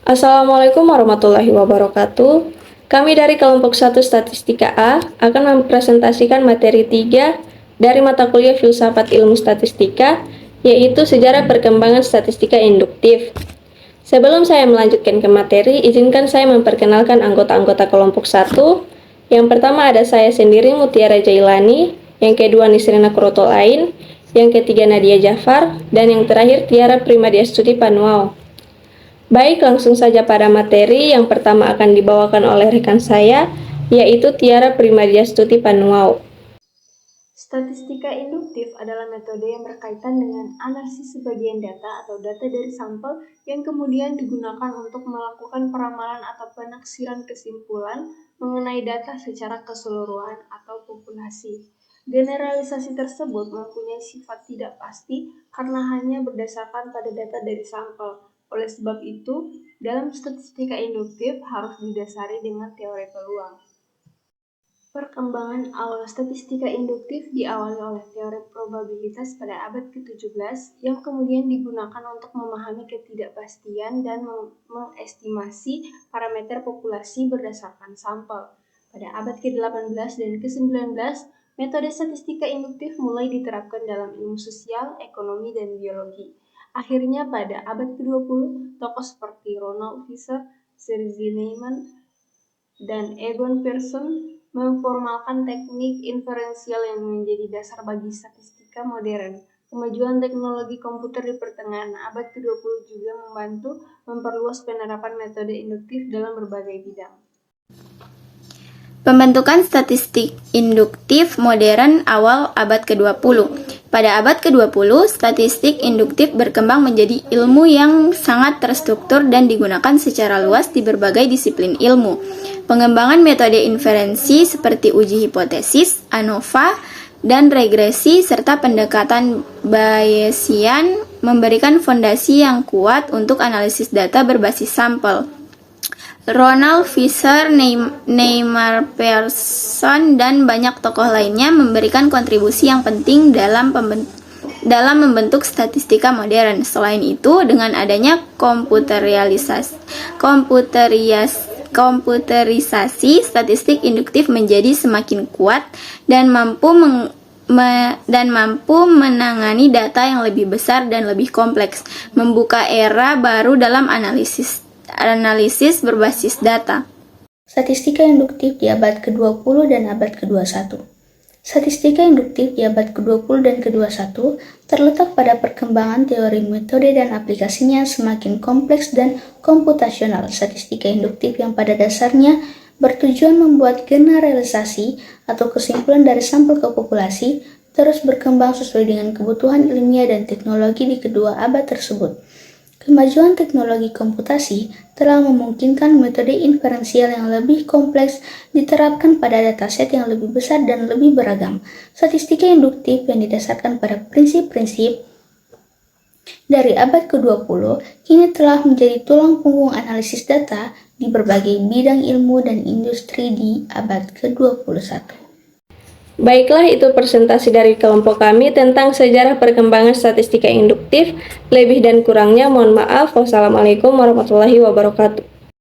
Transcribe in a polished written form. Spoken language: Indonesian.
Assalamualaikum warahmatullahi wabarakatuh. Kami dari kelompok 1 Statistika A akan mempresentasikan materi 3 dari mata kuliah Filsafat Ilmu Statistika, yaitu Sejarah Perkembangan Statistika Induktif. Sebelum saya melanjutkan ke materi, izinkan saya memperkenalkan anggota-anggota kelompok 1. Yang pertama ada saya sendiri, Mutiara Jailani, yang kedua Nisrina Kurotolain, yang ketiga Nadia Jafar, dan yang terakhir Tiara Primadiastuti Panuau. Baik, langsung saja pada materi. Yang pertama akan dibawakan oleh rekan saya, yaitu Tiara Primadiastuti Panuau. Statistika induktif adalah metode yang berkaitan dengan analisis sebagian data atau data dari sampel yang kemudian digunakan untuk melakukan peramalan atau penaksiran kesimpulan mengenai data secara keseluruhan atau populasi. Generalisasi tersebut mempunyai sifat tidak pasti karena hanya berdasarkan pada data dari sampel. Oleh sebab itu, dalam statistika induktif harus didasari dengan teori peluang. Perkembangan awal statistika induktif diawali oleh teori probabilitas pada abad ke-17 yang kemudian digunakan untuk memahami ketidakpastian dan mengestimasi parameter populasi berdasarkan sampel. Pada abad ke-18 dan ke-19, metode statistika induktif mulai diterapkan dalam ilmu sosial, ekonomi, dan biologi. Akhirnya pada abad ke-20, tokoh seperti Ronald Fisher, Sergei Neyman, dan Egon Pearson memformalkan teknik inferensial yang menjadi dasar bagi statistika modern. Kemajuan teknologi komputer di pertengahan abad ke-20 juga membantu memperluas penerapan metode induktif dalam berbagai bidang. Pembentukan statistik induktif modern awal abad ke-20. Pada abad ke-20, statistik induktif berkembang menjadi ilmu yang sangat terstruktur dan digunakan secara luas di berbagai disiplin ilmu. Pengembangan metode inferensi seperti uji hipotesis, ANOVA, dan regresi serta pendekatan Bayesian memberikan fondasi yang kuat untuk analisis data berbasis sampel. Ronald Fisher, Neymar Pearson, dan banyak tokoh lainnya memberikan kontribusi yang penting dalam membentuk statistika modern. Selain itu, dengan adanya komputerisasi, statistik induktif menjadi semakin kuat dan mampu menangani data yang lebih besar dan lebih kompleks, membuka era baru dalam analisis berbasis data. Statistika induktif di abad ke-20 dan abad ke-21. Statistika induktif di abad ke-20 dan ke-21 terletak pada perkembangan teori, metode, dan aplikasinya semakin kompleks dan komputasional. Statistika induktif yang pada dasarnya bertujuan membuat generalisasi atau kesimpulan dari sampel ke populasi terus berkembang sesuai dengan kebutuhan ilmiah dan teknologi di kedua abad tersebut. Kemajuan teknologi komputasi telah memungkinkan metode inferensial yang lebih kompleks diterapkan pada dataset yang lebih besar dan lebih beragam. Statistika induktif yang didasarkan pada prinsip-prinsip dari abad ke-20 kini telah menjadi tulang punggung analisis data di berbagai bidang ilmu dan industri di abad ke-21. Baiklah, itu presentasi dari kelompok kami tentang sejarah perkembangan statistika induktif. Lebih dan kurangnya mohon maaf. Wassalamualaikum warahmatullahi wabarakatuh.